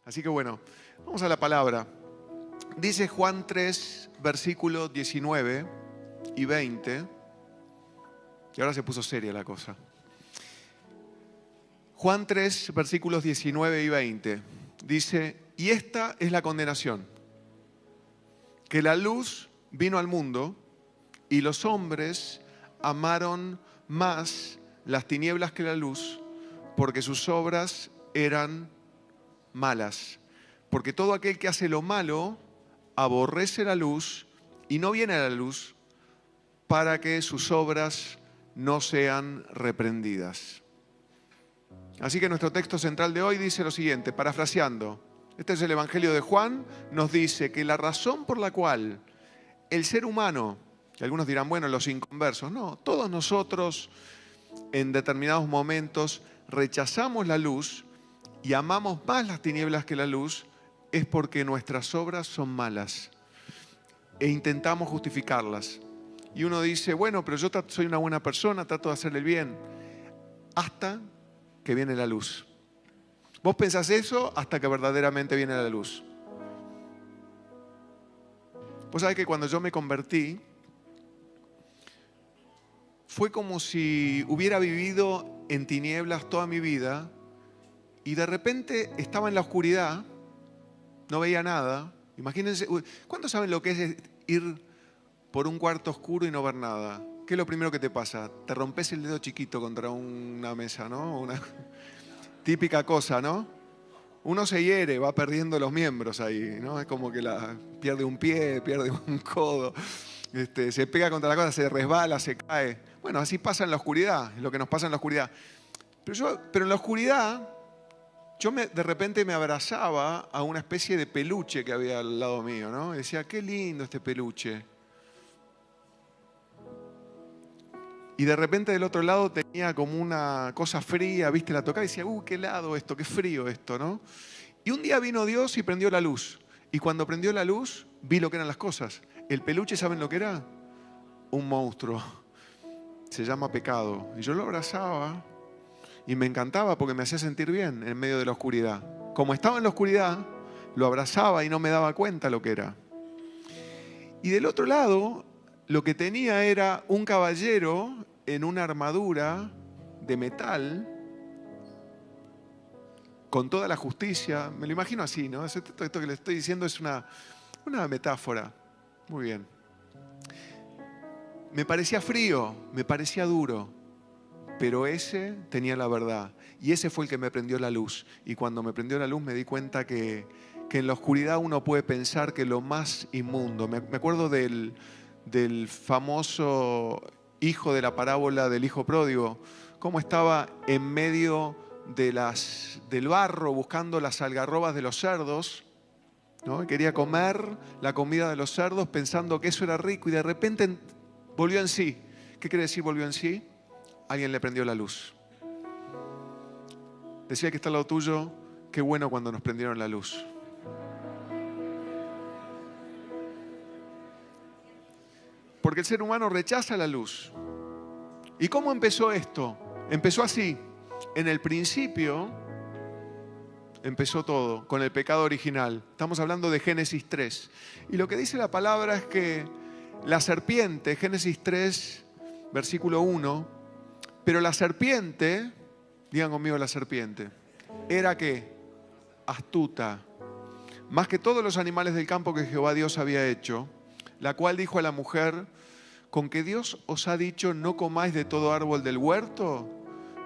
Así que bueno, vamos a la palabra. Dice Juan 3, versículos 19 y 20. Y ahora se puso seria la cosa. Juan 3, versículos 19 y 20. Dice, y esta es la condenación, que la luz vino al mundo y los hombres amaron más las tinieblas que la luz, porque sus obras eran malas. Porque todo aquel que hace lo malo aborrece la luz y no viene a la luz para que sus obras no sean reprendidas. Así que nuestro texto central de hoy dice lo siguiente, parafraseando. Este es el Evangelio de Juan, nos dice que la razón por la cual el ser humano, que algunos dirán, bueno, los inconversos, no, todos nosotros en determinados momentos rechazamos la luz y amamos más las tinieblas que la luz, es porque nuestras obras son malas e intentamos justificarlas. Y uno dice, bueno, pero yo soy una buena persona, trato de hacerle el bien, hasta que viene la luz. Vos pensás eso hasta que verdaderamente viene la luz. Vos sabés que cuando yo me convertí, fue como si hubiera vivido en tinieblas toda mi vida y de repente estaba en la oscuridad, no veía nada. Imagínense, ¿cuántos saben lo que es ir por un cuarto oscuro y no ver nada? ¿Qué es lo primero que te pasa? Te rompes el dedo chiquito contra una mesa, ¿no? Una típica cosa, ¿no? Uno se hiere, va perdiendo los miembros ahí, ¿no? Es como que pierde un pie, pierde un codo, se pega contra la cosa, se resbala, se cae. Bueno, así pasa en la oscuridad, es lo que nos pasa en la oscuridad. Pero en la oscuridad, de repente me abrazaba a una especie de peluche que había al lado mío, ¿no? Y decía, qué lindo este peluche. Y de repente del otro lado tenía como una cosa fría, ¿viste? La tocaba y decía, qué helado esto, qué frío esto, ¿no? Y un día vino Dios y prendió la luz. Y cuando prendió la luz, vi lo que eran las cosas. El peluche, ¿saben lo que era? Un monstruo. Se llama pecado. Y yo lo abrazaba y me encantaba porque me hacía sentir bien en medio de la oscuridad. Como estaba en la oscuridad, lo abrazaba y no me daba cuenta lo que era. Y del otro lado, lo que tenía era un caballero en una armadura de metal, con toda la justicia. Me lo imagino así, ¿no? Esto que le estoy diciendo es una metáfora. Muy bien. Me parecía frío, me parecía duro, pero ese tenía la verdad. Y ese fue el que me prendió la luz. Y cuando me prendió la luz me di cuenta que en la oscuridad uno puede pensar que lo más inmundo. Me acuerdo del famoso hijo de la parábola del hijo pródigo, cómo estaba en medio del barro buscando las algarrobas de los cerdos, ¿no? Quería comer la comida de los cerdos pensando que eso era rico y de repente volvió en sí. ¿Qué quiere decir volvió en sí? Alguien le prendió la luz. Decía que está al lado tuyo, qué bueno cuando nos prendieron la luz. Porque el ser humano rechaza la luz. ¿Y cómo empezó esto? Empezó así. En el principio empezó todo, con el pecado original. Estamos hablando de Génesis 3. Y lo que dice la palabra es que la serpiente, Génesis 3, versículo 1, pero la serpiente, digan conmigo la serpiente, era ¿qué? Astuta, más que todos los animales del campo que Jehová Dios había hecho, la cual dijo a la mujer, ¿con que Dios os ha dicho no comáis de todo árbol del huerto?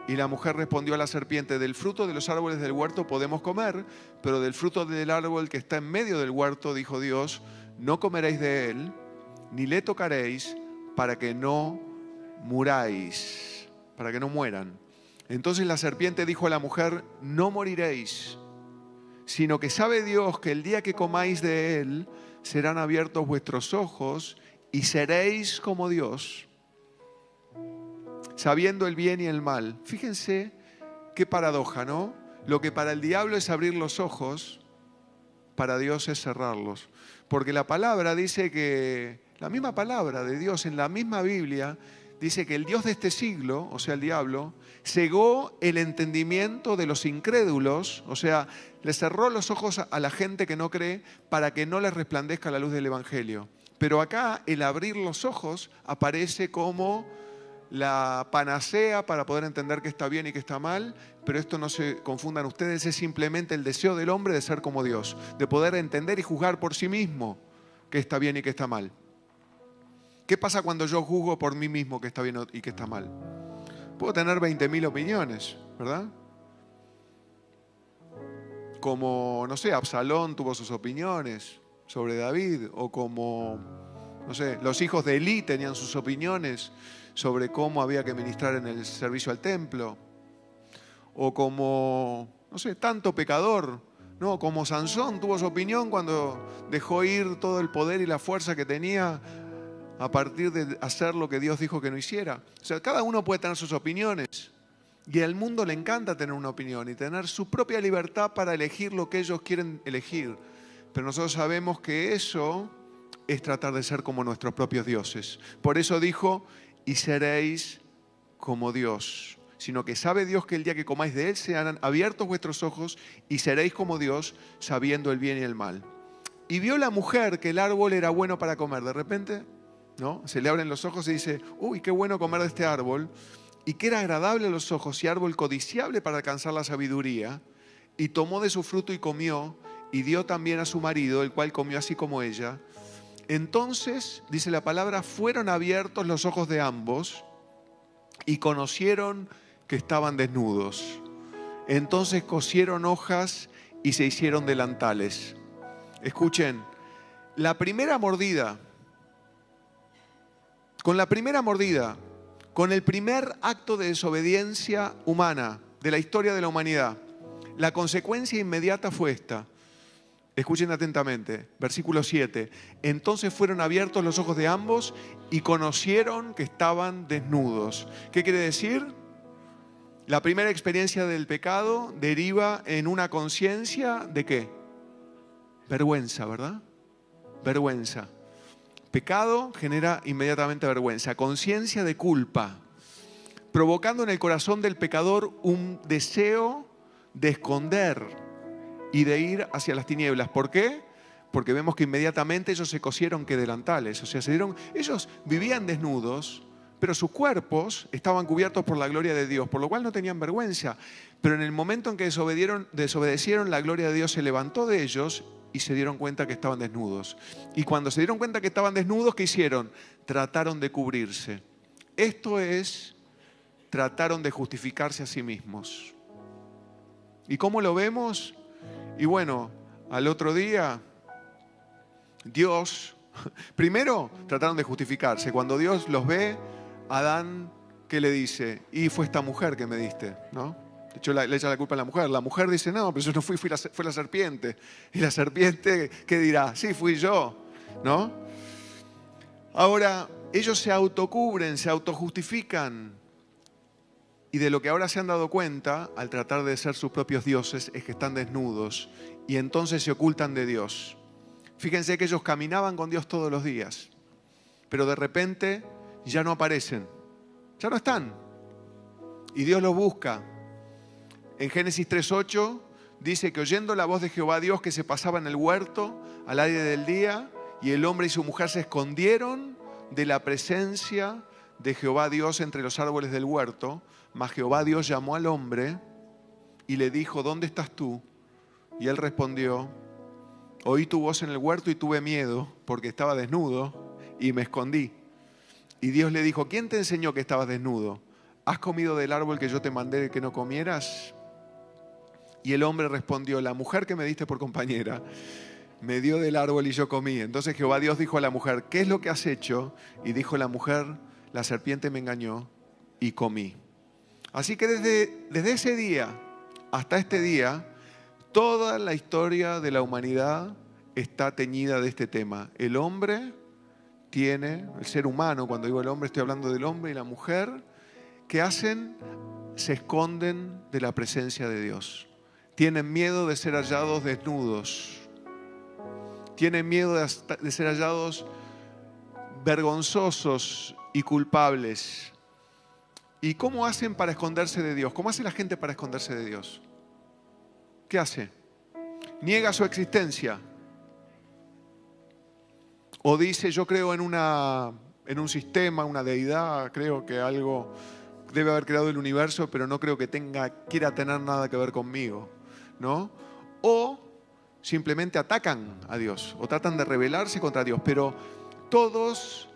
Y la mujer respondió a la serpiente, del fruto de los árboles del huerto podemos comer, pero del fruto del árbol que está en medio del huerto, dijo Dios, no comeréis de él, ni le tocaréis, para que no muráis, para que no mueran. Entonces la serpiente dijo a la mujer, no moriréis, sino que sabe Dios que el día que comáis de él, serán abiertos vuestros ojos y seréis como Dios, sabiendo el bien y el mal. Fíjense qué paradoja, ¿no? Lo que para el diablo es abrir los ojos, para Dios es cerrarlos. Porque la palabra dice que, la misma palabra de Dios en la misma Biblia, dice que el Dios de este siglo, o sea, el diablo, cegó el entendimiento de los incrédulos, o sea, le cerró los ojos a la gente que no cree para que no les resplandezca la luz del Evangelio. Pero acá el abrir los ojos aparece como la panacea para poder entender qué está bien y qué está mal, pero esto no se confundan ustedes, es simplemente el deseo del hombre de ser como Dios, de poder entender y juzgar por sí mismo qué está bien y qué está mal. ¿Qué pasa cuando yo juzgo por mí mismo qué está bien y qué está mal? Puedo tener 20.000 opiniones, ¿verdad? Como, no sé, Absalón tuvo sus opiniones sobre David, o como, no sé, los hijos de Elí tenían sus opiniones sobre cómo había que ministrar en el servicio al templo, o como, no sé, tanto pecador, ¿no? Como Sansón tuvo su opinión cuando dejó ir todo el poder y la fuerza que tenía a partir de hacer lo que Dios dijo que no hiciera. O sea, cada uno puede tener sus opiniones y al mundo le encanta tener una opinión y tener su propia libertad para elegir lo que ellos quieren elegir. Pero nosotros sabemos que eso es tratar de ser como nuestros propios dioses. Por eso dijo, y seréis como Dios. Sino que sabe Dios que el día que comáis de Él sean abiertos vuestros ojos y seréis como Dios, sabiendo el bien y el mal. Y vio la mujer que el árbol era bueno para comer. De repente, ¿no? Se le abren los ojos y dice, uy, qué bueno comer de este árbol. Y que era agradable a los ojos y árbol codiciable para alcanzar la sabiduría. Y tomó de su fruto y comió, y dio también a su marido, el cual comió así como ella. Entonces, dice la palabra, fueron abiertos los ojos de ambos y conocieron que estaban desnudos. Entonces cosieron hojas y se hicieron delantales. Escuchen, la primera mordida, con el primer acto de desobediencia humana de la historia de la humanidad, la consecuencia inmediata fue esta. Escuchen atentamente, versículo 7. Entonces fueron abiertos los ojos de ambos y conocieron que estaban desnudos. ¿Qué quiere decir? La primera experiencia del pecado deriva en una conciencia de ¿qué? Vergüenza, ¿verdad? Vergüenza. Pecado genera inmediatamente vergüenza, conciencia de culpa, provocando en el corazón del pecador un deseo de esconder y de ir hacia las tinieblas. ¿Por qué? Porque vemos que inmediatamente ellos se cosieron que delantales. O sea, ellos vivían desnudos, pero sus cuerpos estaban cubiertos por la gloria de Dios, por lo cual no tenían vergüenza. Pero en el momento en que desobedecieron, la gloria de Dios se levantó de ellos y se dieron cuenta que estaban desnudos. Y cuando se dieron cuenta que estaban desnudos, ¿qué hicieron? Trataron de cubrirse. Esto es, trataron de justificarse a sí mismos. ¿Y cómo lo vemos? Y bueno, al otro día, Dios, primero trataron de justificarse. Cuando Dios los ve, Adán, ¿qué le dice? Y fue esta mujer que me diste, ¿no? De hecho, le echa la culpa a la mujer. La mujer dice, no, pero yo no fui la serpiente. Y la serpiente, ¿qué dirá? Sí, fui yo, ¿no? Ahora, ellos se autocubren, se autojustifican. Y de lo que ahora se han dado cuenta, al tratar de ser sus propios dioses, es que están desnudos y entonces se ocultan de Dios. Fíjense que ellos caminaban con Dios todos los días, pero de repente ya no aparecen, ya no están. Y Dios los busca. En Génesis 3:8 dice que oyendo la voz de Jehová Dios que se pasaba en el huerto al aire del día, y el hombre y su mujer se escondieron de la presencia de Jehová Dios entre los árboles del huerto. Mas Jehová Dios llamó al hombre y le dijo, ¿dónde estás tú? Y él respondió, oí tu voz en el huerto y tuve miedo porque estaba desnudo y me escondí. Y Dios le dijo, ¿quién te enseñó que estabas desnudo? ¿Has comido del árbol que yo te mandé que no comieras? Y el hombre respondió, la mujer que me diste por compañera me dio del árbol y yo comí. Entonces Jehová Dios dijo a la mujer, ¿qué es lo que has hecho? Y dijo la mujer, la serpiente me engañó y comí. Así que desde ese día hasta este día, toda la historia de la humanidad está teñida de este tema. El hombre tiene, el ser humano, cuando digo el hombre estoy hablando del hombre y la mujer, ¿qué hacen? Se esconden de la presencia de Dios. Tienen miedo de ser hallados desnudos. Tienen miedo de ser hallados vergonzosos y culpables. ¿Y cómo hacen para esconderse de Dios? ¿Cómo hace la gente para esconderse de Dios? ¿Qué hace? Niega su existencia. O dice, yo creo en un sistema, una deidad, creo que algo debe haber creado el universo, pero no creo que quiera tener nada que ver conmigo, ¿no? O simplemente atacan a Dios, o tratan de rebelarse contra Dios, pero todos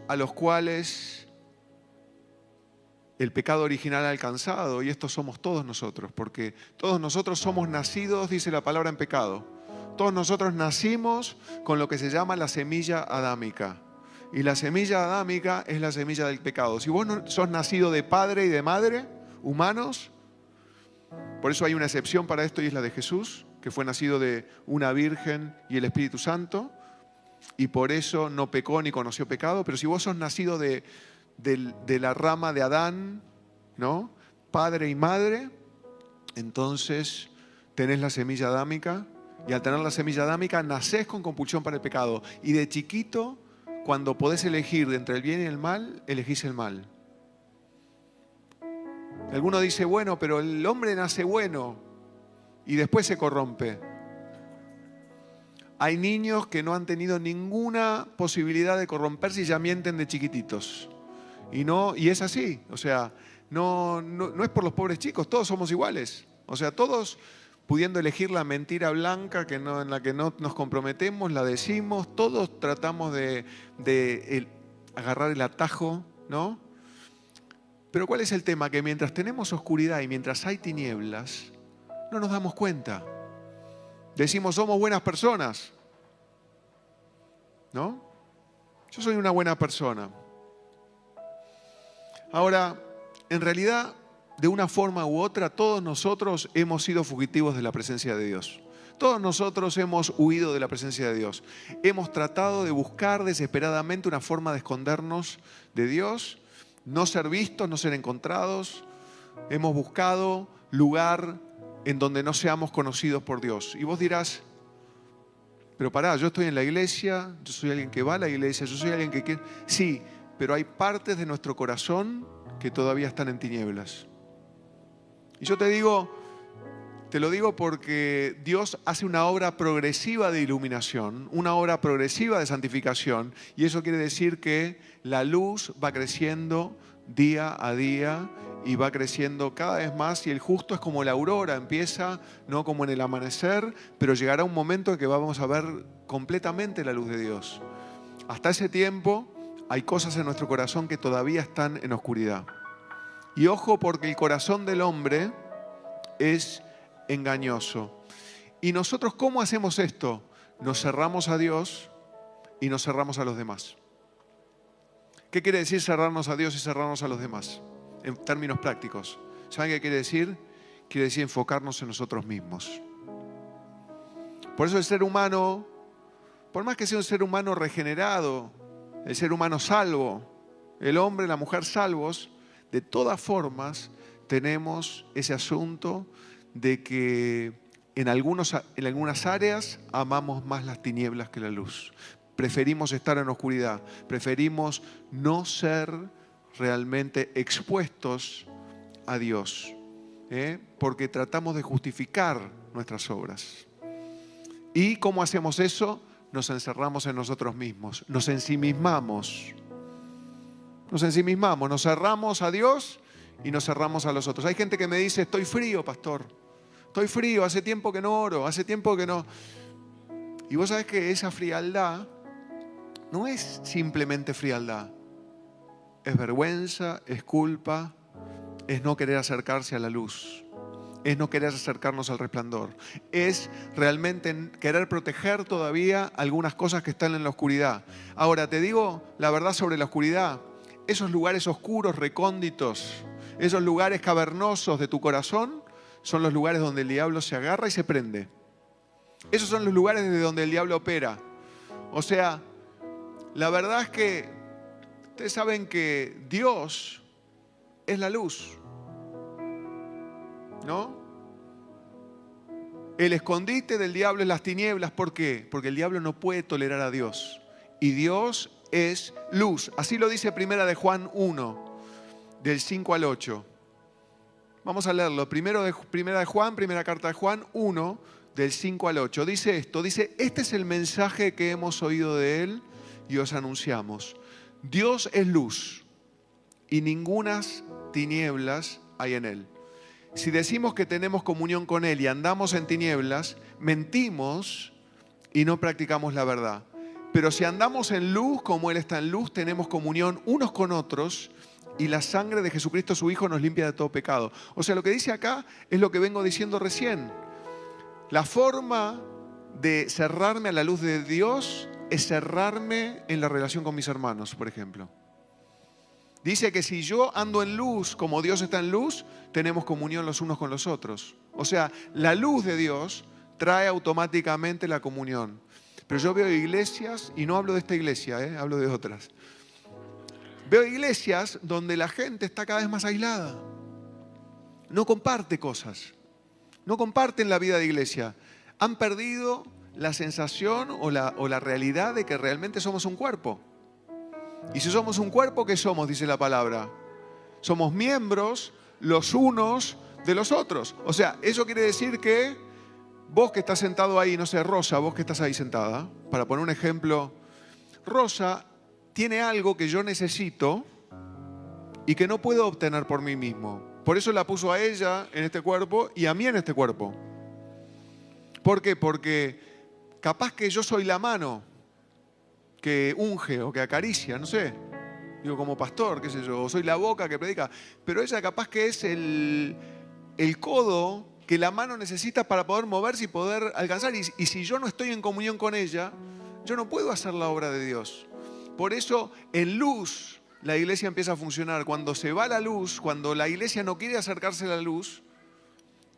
a los cuales el pecado original ha alcanzado, y estos somos todos nosotros, porque todos nosotros somos nacidos, dice la palabra, en pecado. Todos nosotros nacimos con lo que se llama la semilla adámica. Y la semilla adámica es la semilla del pecado. Si vos no sos nacido de padre y de madre, humanos, por eso hay una excepción para esto y es la de Jesús, que fue nacido de una virgen y el Espíritu Santo, y por eso no pecó ni conoció pecado. Pero si vos sos nacido de la rama de Adán, ¿no? Padre y madre, entonces tenés la semilla adámica, y al tener la semilla adámica nacés con compulsión para el pecado. Y de chiquito, cuando podés elegir entre el bien y el mal, elegís el mal. Alguno dice, bueno, pero el hombre nace bueno y después se corrompe. Hay niños que no han tenido ninguna posibilidad de corromperse y ya mienten de chiquititos. Y es así, o sea, no es por los pobres chicos, todos somos iguales. O sea, todos pudiendo elegir la mentira blanca en la que no nos comprometemos, la decimos, todos tratamos de agarrar el atajo, ¿no? Pero ¿cuál es el tema? Que mientras tenemos oscuridad y mientras hay tinieblas, no nos damos cuenta. Decimos, somos buenas personas, ¿no? Yo soy una buena persona. Ahora, en realidad, de una forma u otra, todos nosotros hemos sido fugitivos de la presencia de Dios. Todos nosotros hemos huido de la presencia de Dios. Hemos tratado de buscar desesperadamente una forma de escondernos de Dios, no ser vistos, no ser encontrados. Hemos buscado lugar en donde no seamos conocidos por Dios. Y vos dirás, pero pará, yo estoy en la iglesia, yo soy alguien que va a la iglesia, yo soy alguien que quiere... Sí, pero hay partes de nuestro corazón que todavía están en tinieblas. Y yo te lo digo porque Dios hace una obra progresiva de iluminación, una obra progresiva de santificación, y eso quiere decir que la luz va creciendo día a día y va creciendo cada vez más, y el justo es como la aurora, empieza no como en el amanecer, pero llegará un momento en que vamos a ver completamente la luz de Dios. Hasta ese tiempo hay cosas en nuestro corazón que todavía están en oscuridad. Y ojo, porque el corazón del hombre es engañoso. ¿Y nosotros cómo hacemos esto? Nos cerramos a Dios y nos cerramos a los demás. ¿Qué quiere decir cerrarnos a Dios y cerrarnos a los demás? En términos prácticos. ¿Saben qué quiere decir? Quiere decir enfocarnos en nosotros mismos. Por eso el ser humano, por más que sea un ser humano regenerado, el ser humano salvo, el hombre, la mujer salvos, de todas formas tenemos ese asunto de que en algunas áreas amamos más las tinieblas que la luz. Preferimos estar en oscuridad, preferimos no ser realmente expuestos a Dios, porque tratamos de justificar nuestras obras. ¿Y cómo hacemos eso? Nos encerramos en nosotros mismos, nos ensimismamos, nos cerramos a Dios y nos cerramos a los otros. Hay gente que me dice, estoy frío, pastor, estoy frío, hace tiempo que no oro, hace tiempo que no... Y vos sabés que esa frialdad no es simplemente frialdad, es vergüenza, es culpa, es no querer acercarse a la luz, es no querer acercarnos al resplandor, es realmente querer proteger todavía algunas cosas que están en la oscuridad. Ahora, te digo la verdad sobre la oscuridad. Esos lugares oscuros, recónditos, esos lugares cavernosos de tu corazón son los lugares donde el diablo se agarra y se prende. Esos son los lugares desde donde el diablo opera. O sea, la verdad es que ustedes saben que Dios es la luz, ¿no? El escondite del diablo es las tinieblas. ¿Por qué? Porque el diablo no puede tolerar a Dios. Y Dios es luz. Así lo dice Primera de Juan 1. del 5 al 8. Vamos a leerlo. Primera carta de Juan 1, del 5 al 8. Dice esto, dice, este es el mensaje que hemos oído de Él y os anunciamos. Dios es luz y ningunas tinieblas hay en Él. Si decimos que tenemos comunión con Él y andamos en tinieblas, mentimos y no practicamos la verdad. Pero si andamos en luz, como Él está en luz, tenemos comunión unos con otros y la sangre de Jesucristo, su Hijo, nos limpia de todo pecado. O sea, lo que dice acá es lo que vengo diciendo recién. La forma de cerrarme a la luz de Dios es cerrarme en la relación con mis hermanos, por ejemplo. Dice que si yo ando en luz como Dios está en luz, tenemos comunión los unos con los otros. O sea, la luz de Dios trae automáticamente la comunión. Pero yo veo iglesias, y no hablo de esta iglesia, hablo de otras. Veo iglesias donde la gente está cada vez más aislada. No comparte cosas. No comparten la vida de iglesia. Han perdido la sensación o la realidad de que realmente somos un cuerpo. Y si somos un cuerpo, ¿qué somos? Dice la palabra. Somos miembros los unos de los otros. O sea, eso quiere decir que vos que estás sentado ahí, no sé, Rosa, vos que estás ahí sentada, para poner un ejemplo, Rosa tiene algo que yo necesito y que no puedo obtener por mí mismo. Por eso la puso a ella en este cuerpo y a mí en este cuerpo. ¿Por qué? Porque capaz que yo soy la mano que unge o que acaricia, no sé, digo como pastor, qué sé yo, o soy la boca que predica, pero ella capaz que es el codo que la mano necesita para poder moverse y poder alcanzar, y si yo no estoy en comunión con ella, yo no puedo hacer la obra de Dios. Por eso en luz la iglesia empieza a funcionar. Cuando se va la luz, cuando la iglesia no quiere acercarse a la luz,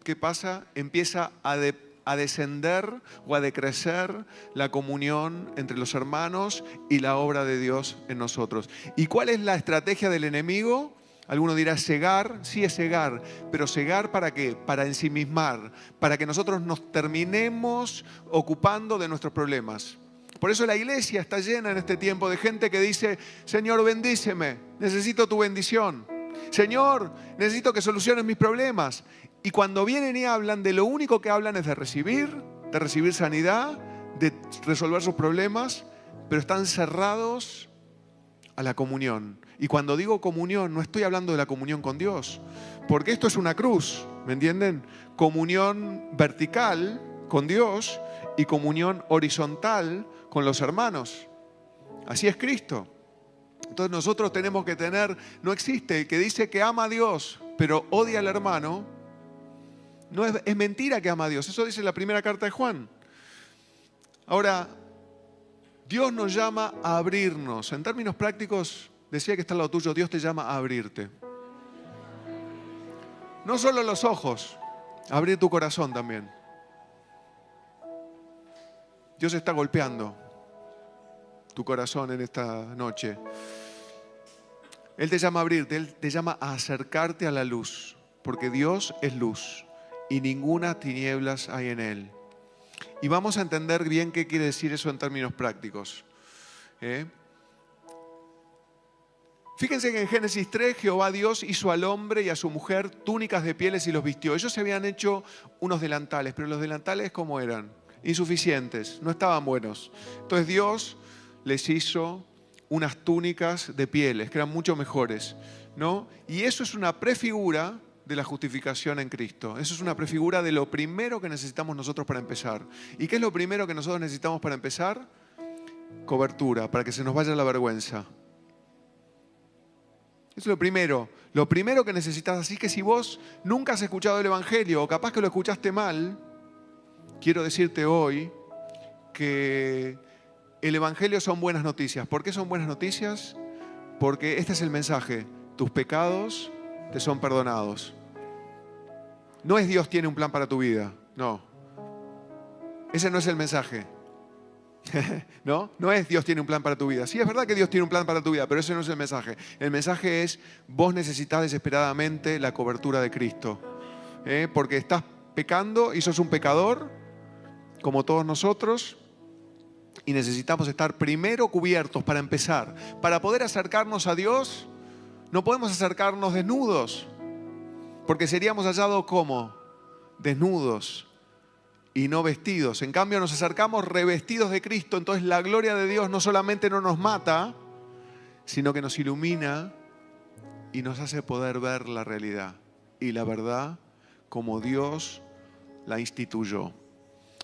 ¿qué pasa? Empieza a descender o a decrecer la comunión entre los hermanos y la obra de Dios en nosotros. ¿Y cuál es la estrategia del enemigo? Alguno dirá cegar, sí es cegar, pero cegar ¿para qué? Para ensimismar, para que nosotros nos terminemos ocupando de nuestros problemas. Por eso la iglesia está llena en este tiempo de gente que dice, Señor, bendíceme, necesito tu bendición. Señor, necesito que soluciones mis problemas. Y cuando vienen y hablan, de lo único que hablan es de recibir sanidad, de resolver sus problemas, pero están cerrados a la comunión. Y cuando digo comunión, no estoy hablando de la comunión con Dios, porque esto es una cruz, ¿me entienden? Comunión vertical con Dios y comunión horizontal con los hermanos. Así es Cristo. Entonces nosotros tenemos que tener, no existe el que dice que ama a Dios, pero odia al hermano. No es mentira que ama a Dios. Eso dice la primera carta de Juan. Ahora, Dios nos llama a abrirnos. En términos prácticos, decía que está al lado tuyo, Dios te llama a abrirte. No solo los ojos, abrir tu corazón también. Dios está golpeando tu corazón en esta noche. Él te llama a abrirte, Él te llama a acercarte a la luz, porque Dios es luz y ninguna tinieblas hay en Él. Y vamos a entender bien qué quiere decir eso en términos prácticos. Fíjense que en Génesis 3 Jehová Dios hizo al hombre y a su mujer túnicas de pieles y los vistió. Ellos se habían hecho unos delantales, pero los delantales ¿cómo eran? Insuficientes, no estaban buenos. Entonces Dios les hizo unas túnicas de pieles que eran mucho mejores, ¿no? Y eso es una prefigura de la justificación en Cristo. Eso es una prefigura de lo primero que necesitamos nosotros para empezar. ¿Y qué es lo primero que nosotros necesitamos para empezar? Cobertura, para que se nos vaya la vergüenza. Eso es lo primero que necesitas. Así que si vos nunca has escuchado el Evangelio o capaz que lo escuchaste mal, quiero decirte hoy que el Evangelio son buenas noticias. ¿Por qué son buenas noticias? Porque este es el mensaje. Tus pecados te son perdonados. No es Dios tiene un plan para tu vida. No. Ese no es el mensaje. ¿No? No es Dios tiene un plan para tu vida. Sí, es verdad que Dios tiene un plan para tu vida, pero ese no es el mensaje. El mensaje es vos necesitas desesperadamente la cobertura de Cristo. Porque estás pecando y sos un pecador, como todos nosotros, y necesitamos estar primero cubiertos para empezar. Para poder acercarnos a Dios, No podemos acercarnos desnudos, porque seríamos hallados como desnudos y no vestidos. En cambio nos acercamos revestidos de Cristo, entonces la gloria de Dios no solamente no nos mata, sino que nos ilumina y nos hace poder ver la realidad y la verdad como Dios la instituyó.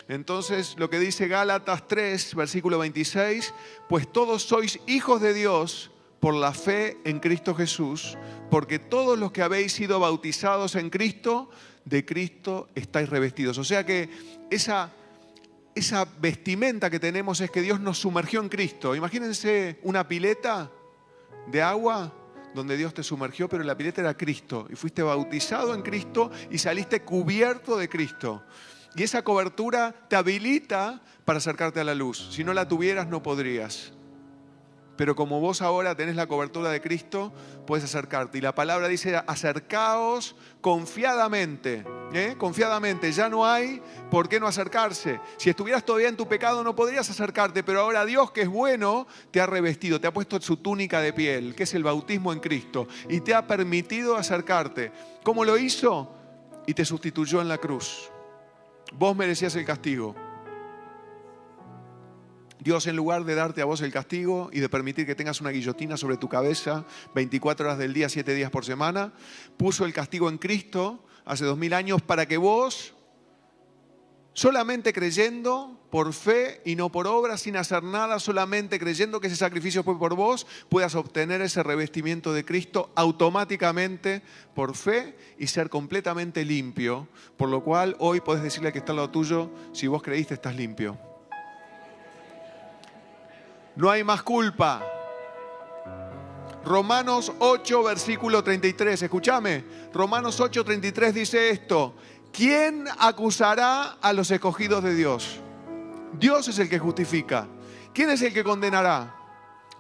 Entonces lo que dice Gálatas 3, versículo 26, pues todos sois hijos de Dios por la fe en Cristo Jesús, porque todos los que habéis sido bautizados en Cristo, de Cristo estáis revestidos. O sea que esa vestimenta que tenemos es que Dios nos sumergió en Cristo. Imagínense una pileta de agua donde Dios te sumergió, pero la pileta era Cristo. Y fuiste bautizado en Cristo y saliste cubierto de Cristo. Y esa cobertura te habilita para acercarte a la luz. Si no la tuvieras, no podrías. Pero como vos ahora tenés la cobertura de Cristo, puedes acercarte. Y la palabra dice, acercaos confiadamente. Confiadamente, ya no hay por qué no acercarse. Si estuvieras todavía en tu pecado no podrías acercarte, pero ahora Dios, que es bueno, te ha revestido, te ha puesto su túnica de piel, que es el bautismo en Cristo, y te ha permitido acercarte. ¿Cómo lo hizo? Y te sustituyó en la cruz. Vos merecías el castigo. Dios, en lugar de darte a vos el castigo y de permitir que tengas una guillotina sobre tu cabeza 24 horas del día, 7 días por semana, puso el castigo en Cristo hace 2000 años para que vos, solamente creyendo, por fe y no por obra, sin hacer nada, solamente creyendo que ese sacrificio fue por vos, puedas obtener ese revestimiento de Cristo automáticamente por fe y ser completamente limpio. Por lo cual hoy podés decirle al que está al lado tuyo, si vos creíste, estás limpio. No hay más culpa. Romanos 8, versículo 33. Escúchame. Romanos 8, 33 dice esto. ¿Quién acusará a los escogidos de Dios? Dios es el que justifica. ¿Quién es el que condenará?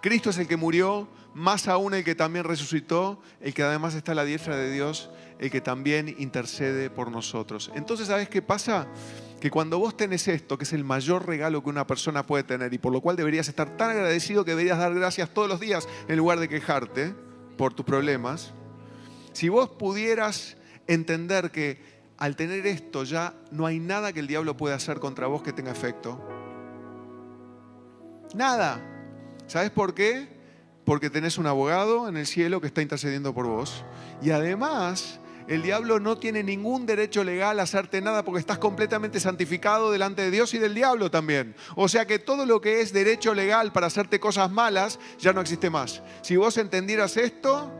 Cristo es el que murió, más aún el que también resucitó, el que además está a la diestra de Dios, el que también intercede por nosotros. Entonces, ¿sabes qué pasa? Que cuando vos tenés esto, que es el mayor regalo que una persona puede tener y por lo cual deberías estar tan agradecido que deberías dar gracias todos los días en lugar de quejarte por tus problemas, si vos pudieras entender que al tener esto ya no hay nada que el diablo pueda hacer contra vos que tenga efecto. Nada. ¿Sabes por qué? Porque tenés un abogado en el cielo que está intercediendo por vos. Y además, el diablo no tiene ningún derecho legal a hacerte nada porque estás completamente santificado delante de Dios y del diablo también. O sea que todo lo que es derecho legal para hacerte cosas malas ya no existe más. Si vos entendieras esto,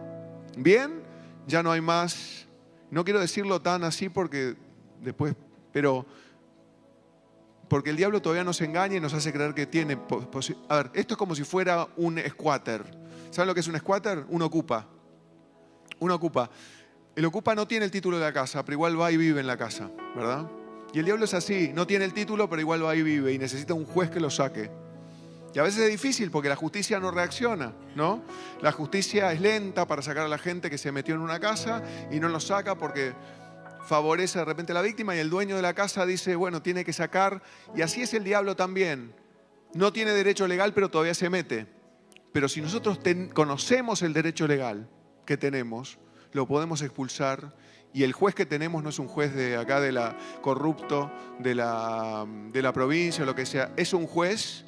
bien, ya no hay más. No quiero decirlo tan así porque después, pero porque el diablo todavía nos engaña y nos hace creer que tiene. A ver, esto es como si fuera un squatter. ¿Saben lo que es un squatter? Un ocupa. Un ocupa. El ocupa no tiene el título de la casa, pero igual va y vive en la casa, ¿verdad? Y el diablo es así, no tiene el título, pero igual va y vive y necesita un juez que lo saque. Y a veces es difícil porque la justicia no reacciona, ¿no? La justicia es lenta para sacar a la gente que se metió en una casa y no lo saca porque favorece de repente a la víctima y el dueño de la casa dice, bueno, tiene que sacar. Y así es el diablo también. No tiene derecho legal, pero todavía se mete. Pero si nosotros conocemos el derecho legal que tenemos, lo podemos expulsar y el juez que tenemos no es un juez de acá de la corrupto de la provincia o lo que sea, es un juez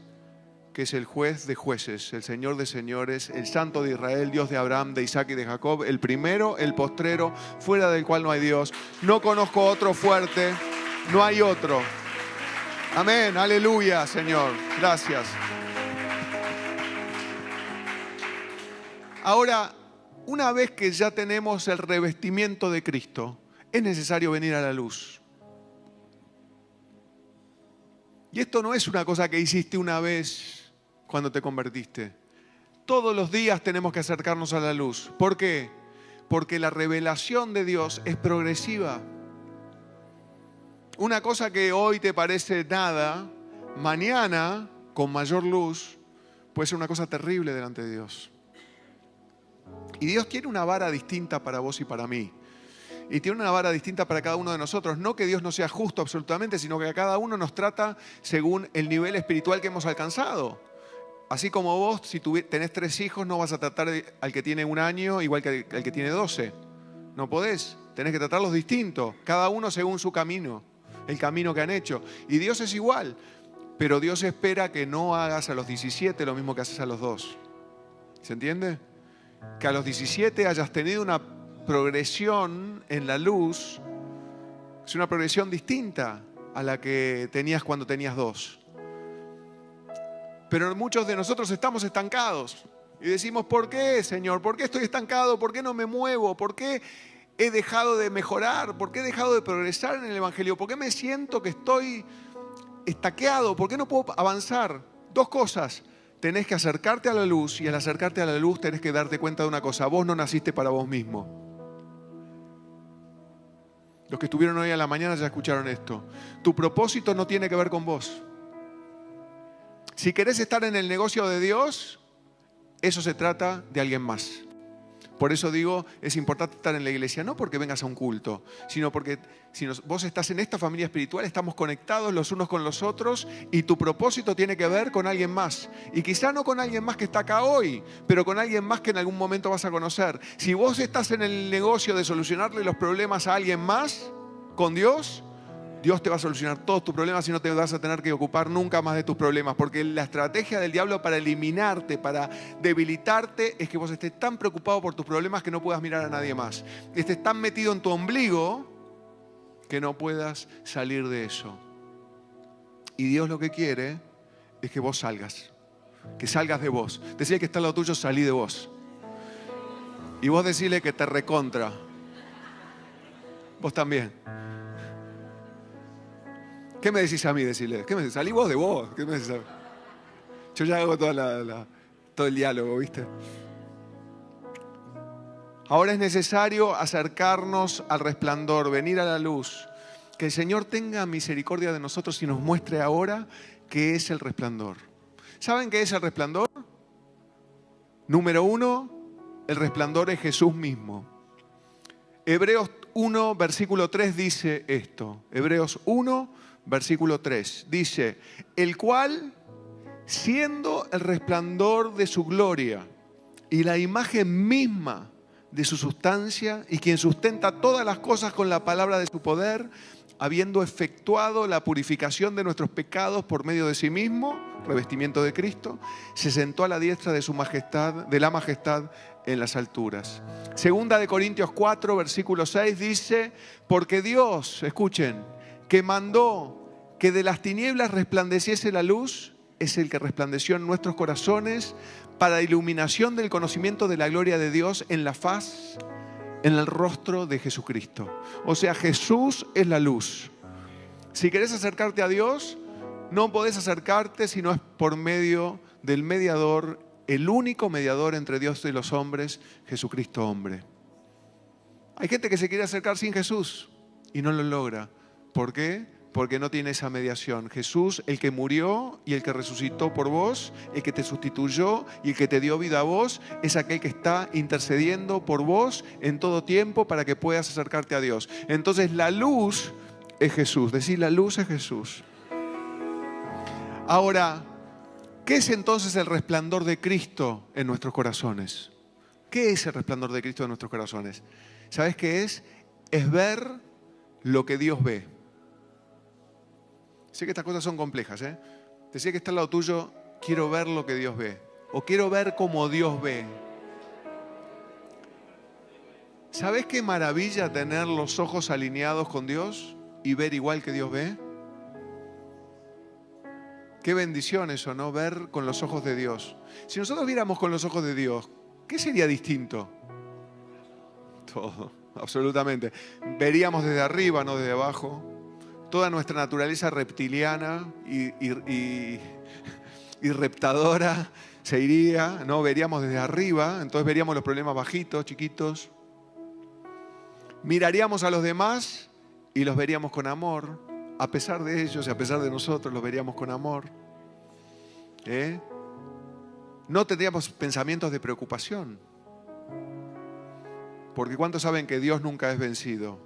que es el juez de jueces, el Señor de señores, el Santo de Israel, Dios de Abraham, de Isaac y de Jacob, el primero, el postrero, fuera del cual no hay Dios. No conozco otro fuerte, no hay otro. Amén, aleluya, Señor, gracias. Ahora, una vez que ya tenemos el revestimiento de Cristo, es necesario venir a la luz. Y esto no es una cosa que hiciste una vez cuando te convertiste. Todos los días tenemos que acercarnos a la luz. ¿Por qué? Porque la revelación de Dios es progresiva. Una cosa que hoy te parece nada, mañana, con mayor luz, puede ser una cosa terrible delante de Dios. Y Dios tiene una vara distinta para vos y para mí. Y tiene una vara distinta para cada uno de nosotros. No que Dios no sea justo absolutamente, sino que a cada uno nos trata según el nivel espiritual que hemos alcanzado. así como vos, si tenés 3 hijos, no vas a tratar al que tiene 1 año igual que al que tiene 12. No podés. Tenés que tratarlos distintos, cada uno según su camino, el camino que han hecho. Y Dios es igual, pero Dios espera que no hagas a los 17 lo mismo que haces a los 2. ¿Se entiende? Que a los 17 hayas tenido una progresión en la luz, es una progresión distinta a la que tenías cuando tenías 2. Pero muchos de nosotros estamos estancados y decimos, ¿por qué, Señor? ¿Por qué estoy estancado? ¿Por qué no me muevo? ¿Por qué he dejado de mejorar? ¿Por qué he dejado de progresar en el Evangelio? ¿Por qué me siento que estoy estaqueado? ¿Por qué no puedo avanzar? 2 cosas. Tenés que acercarte a la luz, y al acercarte a la luz tenés que darte cuenta de una cosa. Vos no naciste para vos mismo. Los que estuvieron hoy a la mañana ya escucharon esto. Tu propósito no tiene que ver con vos. Si querés estar en el negocio de Dios, eso se trata de alguien más. Por eso digo, es importante estar en la iglesia, no porque vengas a un culto, sino porque si vos estás en esta familia espiritual, estamos conectados los unos con los otros y tu propósito tiene que ver con alguien más. Y quizá no con alguien más que está acá hoy, pero con alguien más que en algún momento vas a conocer. Si vos estás en el negocio de solucionarle los problemas a alguien más, con Dios, Dios te va a solucionar todos tus problemas y no te vas a tener que ocupar nunca más de tus problemas. Porque la estrategia del diablo para eliminarte, para debilitarte, es que vos estés tan preocupado por tus problemas que no puedas mirar a nadie más. Estés tan metido en tu ombligo que no puedas salir de eso. Y Dios lo que quiere es que vos salgas. Que salgas de vos. Decía que está al lado tuyo, salí de vos. Y vos decirle que te recontra. Vos también. ¿Qué me decís a mí? Decirle, ¿qué me decís? Salí vos de vos. ¿Qué me decís a mí? Yo ya hago todo el diálogo, ¿viste? Ahora es necesario acercarnos al resplandor, venir a la luz. Que el Señor tenga misericordia de nosotros y nos muestre ahora qué es el resplandor. ¿Saben qué es el resplandor? Número 1, el resplandor es Jesús mismo. Hebreos 1, versículo 3 dice esto. Hebreos 1, versículo 3. Dice, el cual, siendo el resplandor de su gloria y la imagen misma de su sustancia, y quien sustenta todas las cosas con la palabra de su poder, habiendo efectuado la purificación de nuestros pecados por medio de sí mismo, revestimiento de Cristo, se sentó a la diestra de su majestad, de la majestad en las alturas. Segunda de Corintios 4, versículo 6 dice, porque Dios, escuchen, que mandó que de las tinieblas resplandeciese la luz, es el que resplandeció en nuestros corazones para iluminación del conocimiento de la gloria de Dios en la faz, en el rostro de Jesucristo. O sea, Jesús es la luz. Si querés acercarte a Dios, no podés acercarte si no es por medio del mediador, el único mediador entre Dios y los hombres, Jesucristo hombre. Hay gente que se quiere acercar sin Jesús y no lo logra. ¿Por qué? Porque no tiene esa mediación. Jesús, el que murió y el que resucitó por vos, el que te sustituyó y el que te dio vida a vos, es aquel que está intercediendo por vos en todo tiempo para que puedas acercarte a Dios. Entonces la luz es Jesús. Decir la luz es Jesús. Ahora, ¿qué es entonces el resplandor de Cristo en nuestros corazones? ¿Qué es el resplandor de Cristo en nuestros corazones? ¿Sabes qué es? Es ver lo que Dios ve. Sé que estas cosas son complejas, ¿eh? Decía que está al lado tuyo, quiero ver lo que Dios ve. O quiero ver como Dios ve. ¿Sabes qué maravilla tener los ojos alineados con Dios y ver igual que Dios ve? Qué bendición eso, ¿no? Ver con los ojos de Dios. Si nosotros viéramos con los ojos de Dios, ¿qué sería distinto? Todo, absolutamente. Veríamos desde arriba, no desde abajo. Toda nuestra naturaleza reptiliana y reptadora se iría, ¿no? Veríamos desde arriba, entonces veríamos los problemas bajitos, chiquitos. Miraríamos a los demás y los veríamos con amor. A pesar de ellos y a pesar de nosotros, los veríamos con amor. No tendríamos pensamientos de preocupación. Porque ¿cuántos saben que Dios nunca es vencido?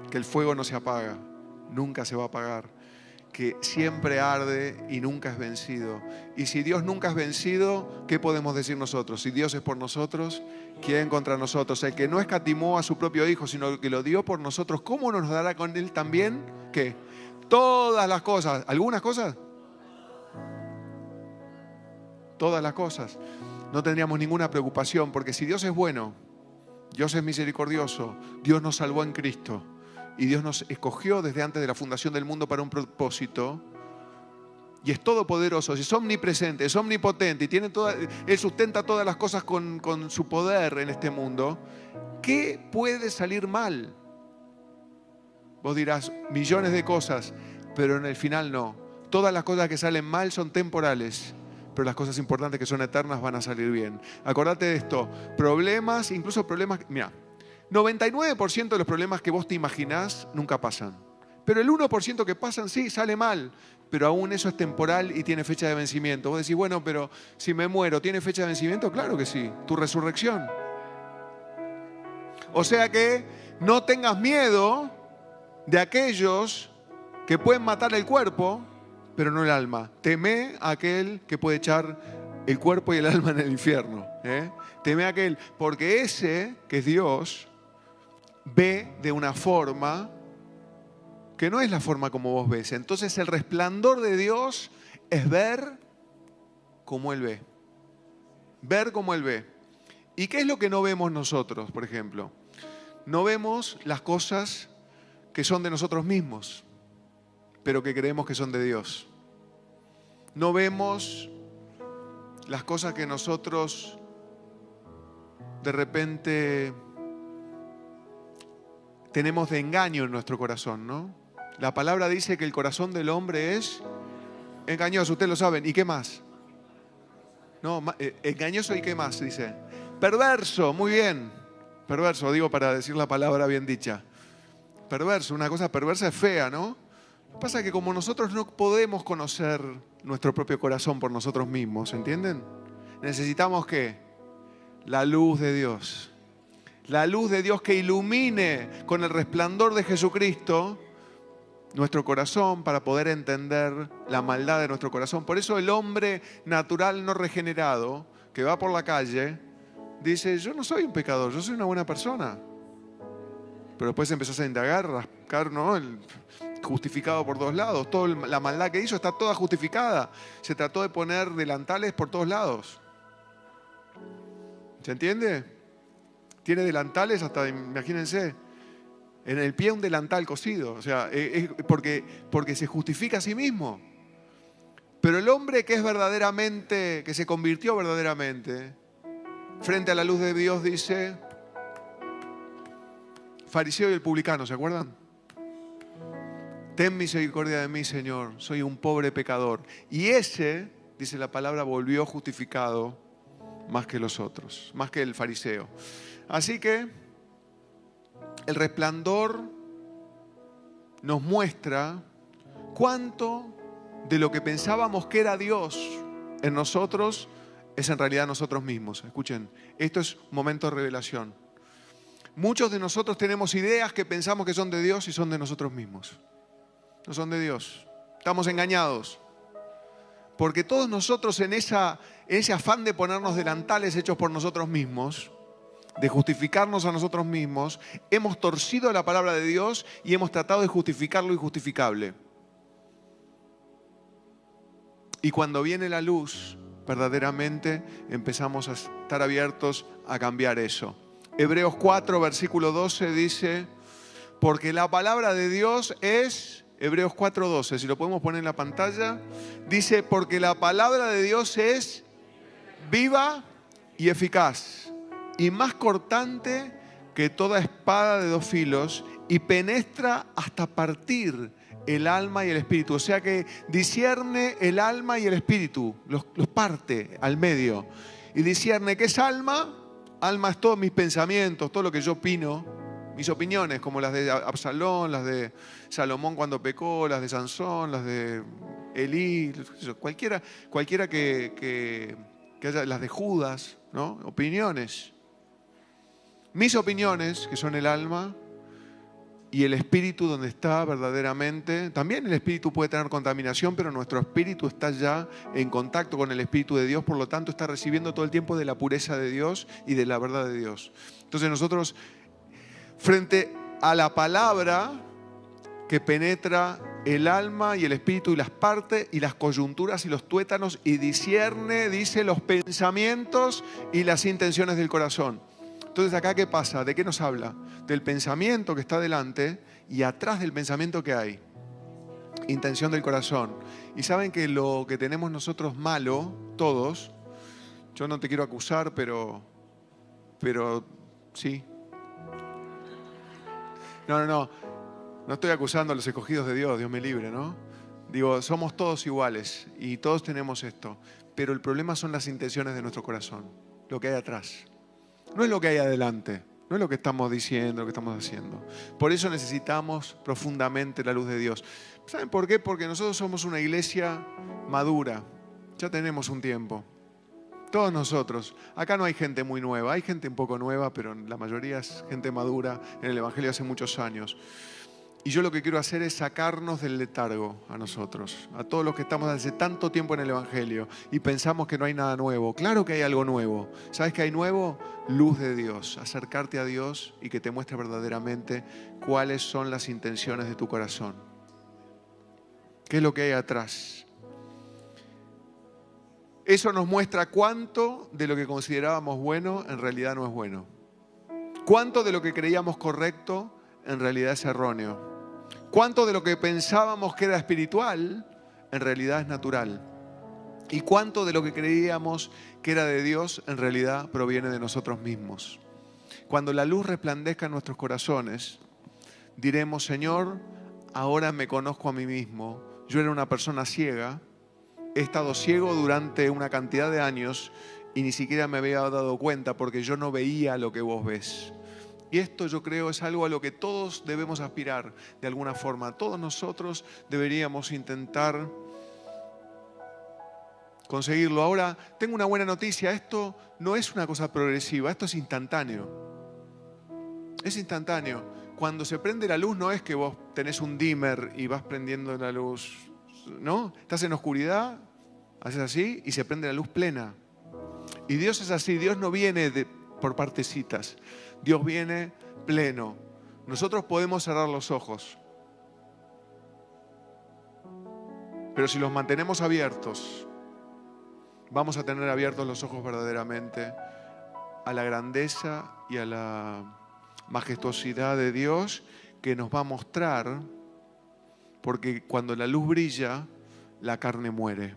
Que el fuego no se apaga. Nunca se va a apagar, que siempre arde y nunca es vencido. Y si Dios nunca es vencido, ¿qué podemos decir nosotros? Si Dios es por nosotros, ¿quién contra nosotros? El que no escatimó a su propio Hijo, sino que lo dio por nosotros, ¿cómo no nos dará con Él también? ¿Qué? Todas las cosas. ¿Algunas cosas? Todas las cosas. No tendríamos ninguna preocupación, porque si Dios es bueno, Dios es misericordioso, Dios nos salvó en Cristo y Dios nos escogió desde antes de la fundación del mundo para un propósito, y es todopoderoso, es omnipresente, es omnipotente y Él sustenta todas las cosas con su poder en este mundo. ¿Qué puede salir mal? Vos dirás millones de cosas, pero en el final no. Todas las cosas que salen mal son temporales, pero las cosas importantes que son eternas van a salir bien. Acordate de esto, problemas, incluso problemas, mira, 99% de los problemas que vos te imaginás nunca pasan. Pero el 1% que pasan, sí, sale mal. Pero aún eso es temporal y tiene fecha de vencimiento. Vos decís, bueno, pero si me muero, ¿tiene fecha de vencimiento? Claro que sí, tu resurrección. O sea que no tengas miedo de aquellos que pueden matar el cuerpo, pero no el alma. Teme a aquel que puede echar el cuerpo y el alma en el infierno. Teme a aquel, porque ese, que es Dios, ve de una forma que no es la forma como vos ves. Entonces el resplandor de Dios es ver como Él ve. Ver como Él ve. ¿Y qué es lo que no vemos nosotros, por ejemplo? No vemos las cosas que son de nosotros mismos, pero que creemos que son de Dios. No vemos las cosas que nosotros de repente tenemos de engaño en nuestro corazón, ¿no? La palabra dice que el corazón del hombre es engañoso, ustedes lo saben. ¿Y qué más? No, engañoso y qué más, dice. Perverso, muy bien. Perverso, digo para decir la palabra bien dicha. Perverso, una cosa perversa es fea, ¿no? Lo que pasa es que como nosotros no podemos conocer nuestro propio corazón por nosotros mismos, ¿entienden? Necesitamos ¿qué? La luz de Dios. La luz de Dios que ilumine con el resplandor de Jesucristo nuestro corazón para poder entender la maldad de nuestro corazón. Por eso el hombre natural no regenerado que va por la calle dice, yo no soy un pecador, yo soy una buena persona. Pero después empezás a indagar, rascar, ¿no? Justificado por todos lados. Toda la maldad que hizo está toda justificada. Se trató de poner delantales por todos lados. ¿Se entiende? Tiene delantales hasta, imagínense, en el pie un delantal cosido. O sea, es porque se justifica a sí mismo. Pero el hombre que es verdaderamente, que se convirtió verdaderamente, frente a la luz de Dios dice, fariseo y el publicano, ¿se acuerdan? Ten misericordia de mí, Señor, soy un pobre pecador. Y ese, dice la palabra, volvió justificado más que los otros, más que el fariseo. Así que el resplandor nos muestra cuánto de lo que pensábamos que era Dios en nosotros es en realidad nosotros mismos. Escuchen, esto es un momento de revelación. Muchos de nosotros tenemos ideas que pensamos que son de Dios y son de nosotros mismos. No son de Dios. Estamos engañados. Porque todos nosotros en ese afán de ponernos delantales hechos por nosotros mismos, de justificarnos a nosotros mismos, hemos torcido la palabra de Dios y hemos tratado de justificar lo injustificable. Y cuando viene la luz, verdaderamente empezamos a estar abiertos a cambiar eso. Hebreos 4, versículo 12 dice, porque la palabra de Dios es, Hebreos 4, 12, si lo podemos poner en la pantalla, dice, porque la palabra de Dios es viva y eficaz, y más cortante que toda espada de dos filos, y penetra hasta partir el alma y el espíritu. O sea que discierne el alma y el espíritu, los parte al medio. Y discierne qué es alma. Alma es todos mis pensamientos, todo lo que yo opino, mis opiniones, como las de Absalón, las de Salomón cuando pecó, las de Sansón, las de Elí, cualquiera que haya, las de Judas, ¿no? Opiniones. Mis opiniones, que son el alma, y el espíritu donde está verdaderamente. También el espíritu puede tener contaminación, pero nuestro espíritu está ya en contacto con el espíritu de Dios, por lo tanto está recibiendo todo el tiempo de la pureza de Dios y de la verdad de Dios. Entonces nosotros, frente a la palabra que penetra el alma y el espíritu y las partes y las coyunturas y los tuétanos y discierne, dice, los pensamientos y las intenciones del corazón. Entonces acá, ¿qué pasa? ¿De qué nos habla? Del pensamiento que está delante y atrás del pensamiento que hay. Intención del corazón. Y saben que lo que tenemos nosotros malo, todos, yo no te quiero acusar, pero sí. No estoy acusando a los escogidos de Dios, Dios me libre, ¿no? Digo, somos todos iguales y todos tenemos esto. Pero el problema son las intenciones de nuestro corazón, lo que hay atrás. No es lo que hay adelante, no es lo que estamos diciendo, lo que estamos haciendo. Por eso necesitamos profundamente la luz de Dios. ¿Saben por qué? Porque nosotros somos una iglesia madura. Ya tenemos un tiempo. Todos nosotros. Acá no hay gente muy nueva, hay gente un poco nueva, pero la mayoría es gente madura en el Evangelio hace muchos años. Y yo lo que quiero hacer es sacarnos del letargo a nosotros, a todos los que estamos hace tanto tiempo en el Evangelio y pensamos que no hay nada nuevo. Claro que hay algo nuevo. ¿Sabes qué hay nuevo? Luz de Dios. Acercarte a Dios y que te muestre verdaderamente cuáles son las intenciones de tu corazón. ¿Qué es lo que hay atrás? Eso nos muestra cuánto de lo que considerábamos bueno en realidad no es bueno. Cuánto de lo que creíamos correcto en realidad es erróneo. Cuánto de lo que pensábamos que era espiritual en realidad es natural. Y cuánto de lo que creíamos que era de Dios en realidad proviene de nosotros mismos. Cuando la luz resplandezca en nuestros corazones, diremos: Señor, ahora me conozco a mí mismo. Yo era una persona ciega, he estado ciego durante una cantidad de años y ni siquiera me había dado cuenta porque yo no veía lo que vos ves. Y esto, yo creo, es algo a lo que todos debemos aspirar de alguna forma. Todos nosotros deberíamos intentar conseguirlo. Ahora, tengo una buena noticia. Esto no es una cosa progresiva, esto es instantáneo. Es instantáneo. Cuando se prende la luz no es que vos tenés un dimmer y vas prendiendo la luz, ¿no? Estás en oscuridad, haces así y se prende la luz plena. Y Dios es así, Dios no viene por partecitas. Dios viene pleno. Nosotros podemos cerrar los ojos, pero si los mantenemos abiertos, vamos a tener abiertos los ojos verdaderamente a la grandeza y a la majestuosidad de Dios que nos va a mostrar, porque cuando la luz brilla, la carne muere.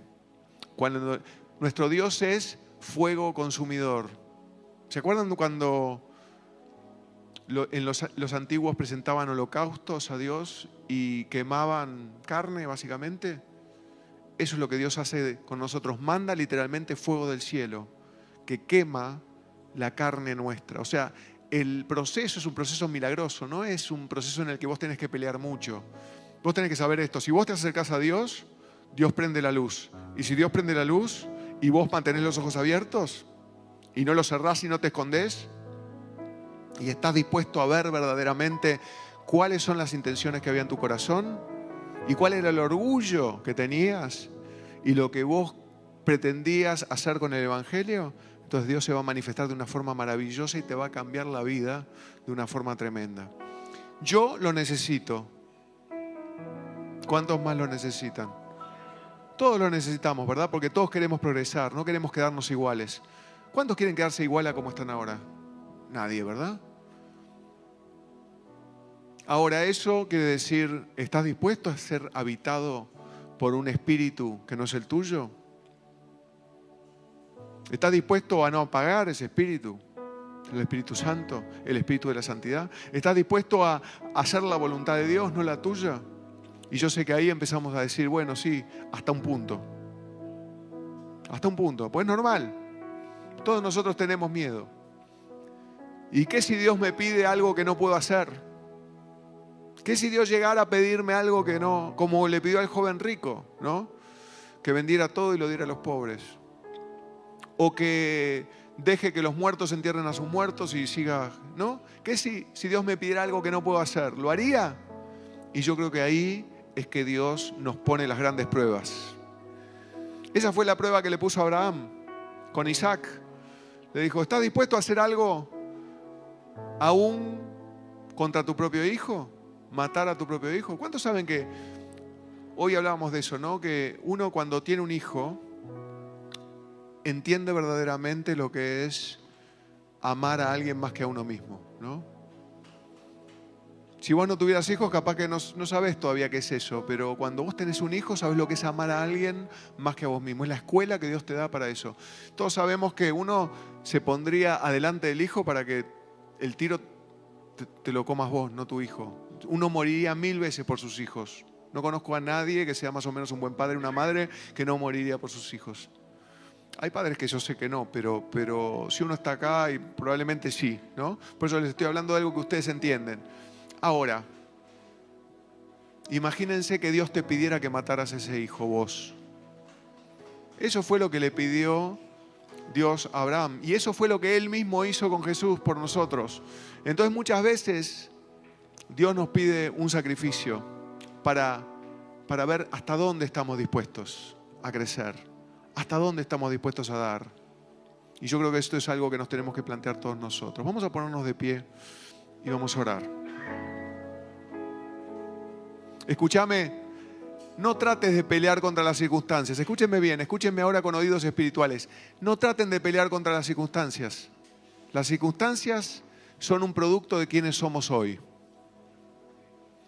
Cuando nuestro Dios es fuego consumidor. ¿Se acuerdan cuando los antiguos presentaban holocaustos a Dios y quemaban carne, básicamente? Eso es lo que Dios hace con nosotros. Manda literalmente fuego del cielo que quema la carne nuestra. O sea, el proceso es un proceso milagroso, no es un proceso en el que vos tenés que pelear mucho. Vos tenés que saber esto: si vos te acercás a Dios, Dios prende la luz. Y si Dios prende la luz y vos mantenés los ojos abiertos y no los cerrás y no te escondés, y estás dispuesto a ver verdaderamente cuáles son las intenciones que había en tu corazón y cuál era el orgullo que tenías y lo que vos pretendías hacer con el Evangelio, entonces Dios se va a manifestar de una forma maravillosa y te va a cambiar la vida de una forma tremenda. Yo lo necesito. ¿Cuántos más lo necesitan? Todos lo necesitamos, ¿verdad? Porque todos queremos progresar, no queremos quedarnos iguales. ¿Cuántos quieren quedarse igual a como están ahora? Nadie, ¿verdad? Ahora, eso quiere decir, ¿estás dispuesto a ser habitado por un espíritu que no es el tuyo? ¿Estás dispuesto a no apagar ese espíritu? El Espíritu Santo, el Espíritu de la Santidad. ¿Estás dispuesto a hacer la voluntad de Dios, no la tuya? Y yo sé que ahí empezamos a decir, bueno, sí, hasta un punto. Hasta un punto, pues es normal. Todos nosotros tenemos miedo. ¿Y qué si Dios me pide algo que no puedo hacer? ¿Qué si Dios llegara a pedirme algo que no, como le pidió al joven rico, ¿no? Que vendiera todo y lo diera a los pobres. O que deje que los muertos entierren a sus muertos y siga, ¿no? ¿Qué si Dios me pidiera algo que no puedo hacer? ¿Lo haría? Y yo creo que ahí es que Dios nos pone las grandes pruebas. Esa fue la prueba que le puso a Abraham con Isaac. Le dijo, ¿estás dispuesto a hacer algo aún contra tu propio hijo? ¿Matar a tu propio hijo? ¿Cuántos saben que hoy hablábamos de eso, ¿no? Que uno cuando tiene un hijo entiende verdaderamente lo que es amar a alguien más que a uno mismo, ¿no? Si vos no tuvieras hijos, capaz que no sabés todavía qué es eso, pero cuando vos tenés un hijo, sabés lo que es amar a alguien más que a vos mismo. Es la escuela que Dios te da para eso. Todos sabemos que uno se pondría adelante del hijo para que el tiro te lo comas vos, no tu hijo. Uno moriría 1000 veces por sus hijos. No conozco a nadie que sea más o menos un buen padre, una madre, que no moriría por sus hijos. Hay padres que yo sé que no, pero si uno está acá, y probablemente sí, ¿no? Por eso les estoy hablando de algo que ustedes entienden. Ahora, imagínense que Dios te pidiera que mataras a ese hijo vos. Eso fue lo que le pidió Dios a Abraham. Y eso fue lo que Él mismo hizo con Jesús por nosotros. Entonces muchas veces Dios nos pide un sacrificio para ver hasta dónde estamos dispuestos a crecer. Hasta dónde estamos dispuestos a dar. Y yo creo que esto es algo que nos tenemos que plantear todos nosotros. Vamos a ponernos de pie y vamos a orar. Escúchame, no trates de pelear contra las circunstancias. Escúchenme bien, escúchenme ahora con oídos espirituales. No traten de pelear contra las circunstancias. Las circunstancias son un producto de quienes somos hoy.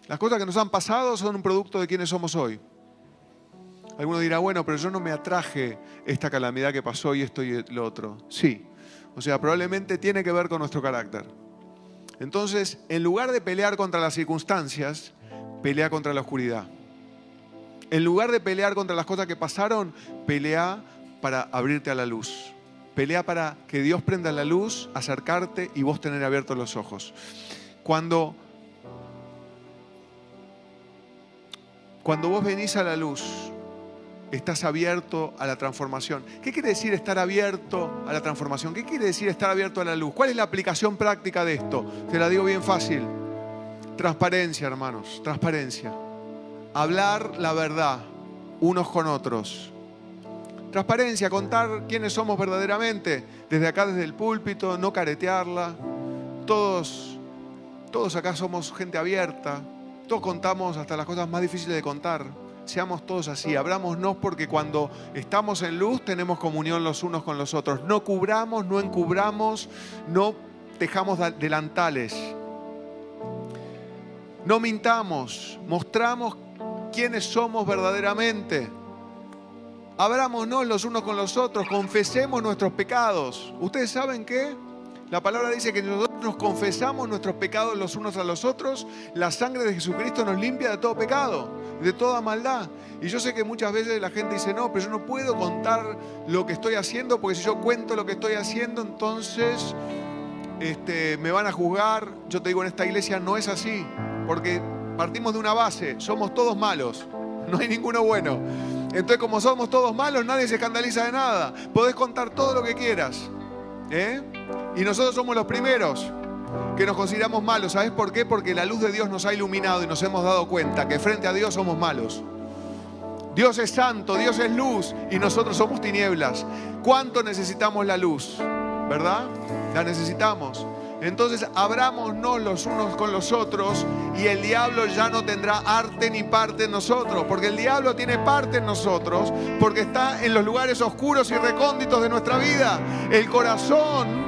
Las cosas que nos han pasado son un producto de quienes somos hoy. Alguno dirá, bueno, pero yo no me atraje esta calamidad que pasó y esto y lo otro. Sí, o sea, probablemente tiene que ver con nuestro carácter. Entonces, en lugar de pelear contra las circunstancias, pelea contra la oscuridad. En lugar de pelear contra las cosas que pasaron, pelea para abrirte a la luz. Pelea para que Dios prenda la luz, acercarte y vos tener abiertos los ojos. Cuando vos venís a la luz, estás abierto a la transformación. ¿Qué quiere decir estar abierto a la transformación? ¿Qué quiere decir estar abierto a la luz? ¿Cuál es la aplicación práctica de esto? Te la digo bien fácil. Transparencia, hermanos, transparencia. Hablar la verdad unos con otros. Transparencia, contar quiénes somos verdaderamente. Desde acá, desde el púlpito, no caretearla. Todos acá somos gente abierta. Todos contamos hasta las cosas más difíciles de contar. Seamos todos así, abrámonos, porque cuando estamos en luz tenemos comunión los unos con los otros. No cubramos, no encubramos, no tejamos delantales. No mintamos, mostramos quiénes somos verdaderamente. Abrámonos los unos con los otros, confesemos nuestros pecados. ¿Ustedes saben qué? La palabra dice que nosotros nos confesamos nuestros pecados los unos a los otros. La sangre de Jesucristo nos limpia de todo pecado, de toda maldad. Y yo sé que muchas veces la gente dice, no, pero yo no puedo contar lo que estoy haciendo, porque si yo cuento lo que estoy haciendo, entonces me van a juzgar. Yo te digo, en esta iglesia no es así, porque partimos de una base, somos todos malos, no hay ninguno bueno. Entonces, como somos todos malos, nadie se escandaliza de nada. Podés contar todo lo que quieras, y nosotros somos los primeros que nos consideramos malos. ¿Sabes por qué? Porque la luz de Dios nos ha iluminado y nos hemos dado cuenta que frente a Dios somos malos. Dios es santo, Dios es luz y nosotros somos tinieblas. ¿Cuánto necesitamos la luz? ¿Verdad? La necesitamos. Entonces abrámonos los unos con los otros y el diablo ya no tendrá arte ni parte en nosotros, porque el diablo tiene parte en nosotros, porque está en los lugares oscuros y recónditos de nuestra vida. El corazón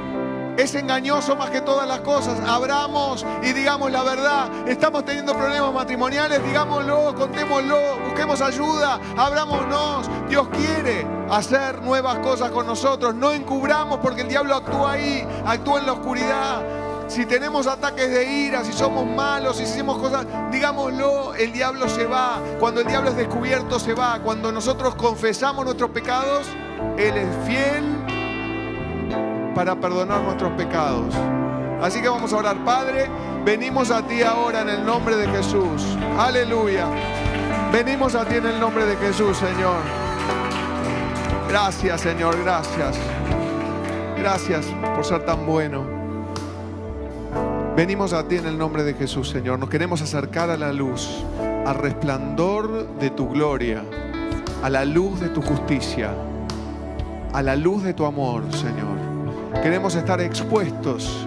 es engañoso más que todas las cosas. Abramos y digamos la verdad. Estamos teniendo problemas matrimoniales, digámoslo, contémoslo, busquemos ayuda, abrámonos. Dios quiere hacer nuevas cosas con nosotros. No encubramos, porque el diablo actúa ahí, actúa en la oscuridad. Si tenemos ataques de ira, si somos malos, si hicimos cosas, digámoslo, el diablo se va. Cuando el diablo es descubierto, se va. Cuando nosotros confesamos nuestros pecados, Él es fiel para perdonar nuestros pecados. Así que vamos a orar. Padre, venimos a ti ahora en el nombre de Jesús. Aleluya. Venimos a ti en el nombre de Jesús, Señor. Gracias, Señor, gracias. gracias por ser tan bueno. Venimos a ti en el nombre de Jesús, Señor. Nos queremos acercar a la luz, al resplandor de tu gloria, a la luz de tu justicia, a la luz de tu amor, Señor. Queremos estar expuestos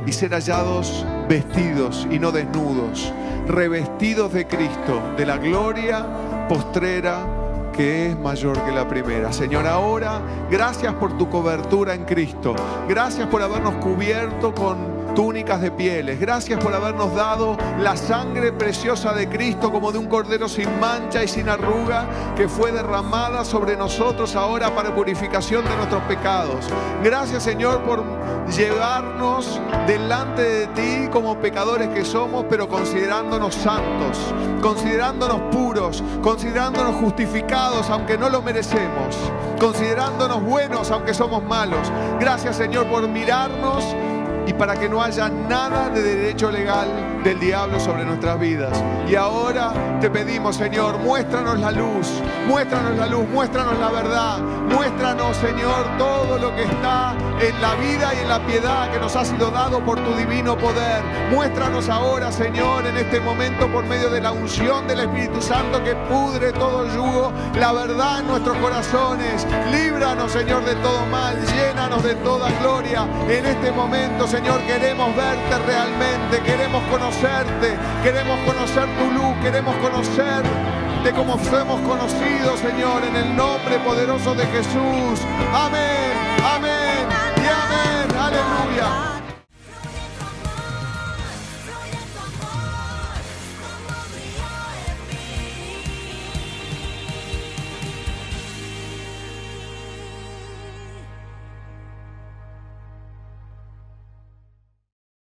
y ser hallados vestidos y no desnudos, revestidos de Cristo, de la gloria postrera que es mayor que la primera. Señor, ahora, gracias por tu cobertura en Cristo. Gracias por habernos cubierto con túnicas de pieles. Gracias por habernos dado la sangre preciosa de Cristo como de un cordero sin mancha y sin arruga, que fue derramada sobre nosotros ahora para purificación de nuestros pecados. Gracias, Señor, por llevarnos delante de ti como pecadores que somos, pero considerándonos santos, considerándonos puros, considerándonos justificados aunque no lo merecemos, considerándonos buenos aunque somos malos. Gracias, Señor, por mirarnos y para que no haya nada de derecho legal del diablo sobre nuestras vidas. Y ahora te pedimos, Señor, muéstranos la luz, muéstranos la luz, muéstranos la verdad, muéstranos, Señor, todo lo que está en la vida y en la piedad que nos ha sido dado por tu divino poder. Muéstranos ahora, Señor, en este momento, por medio de la unción del Espíritu Santo que pudre todo yugo, la verdad en nuestros corazones. Líbranos, Señor, de todo mal, llénanos de toda gloria. En este momento, Señor, queremos verte realmente, queremos conocerte, queremos conocer tu luz, queremos conocerte como fuimos conocidos, Señor, en el nombre poderoso de Jesús. Amén, amén y amén. Aleluya.